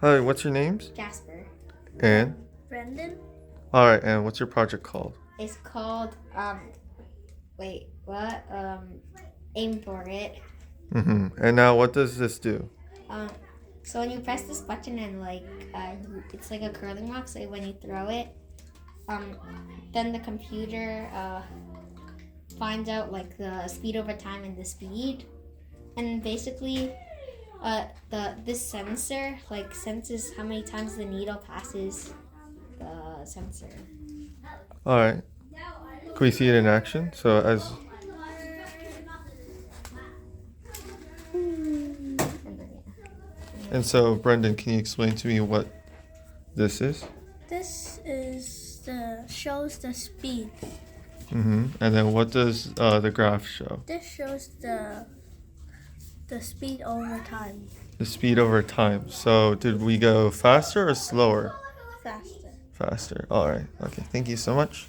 Hi, what's your names? Jasper. And? Brendon? Alright, and what's your project called? It's called aim for it. And now what does this do? Um, so when you press this button and it's like a curling rock. So when you throw it, then the computer finds out like the speed over time and the speed, and basically, this sensor like senses how many times the needle passes the sensor. Alright. Can we see it in action? So as And then, and so Brendan, can you explain to me what this is? This shows the speed. And then what does the graph show? This shows the speed over time. The speed over time. So did we go faster or slower? Faster. Faster. Alright. Okay, thank you so much.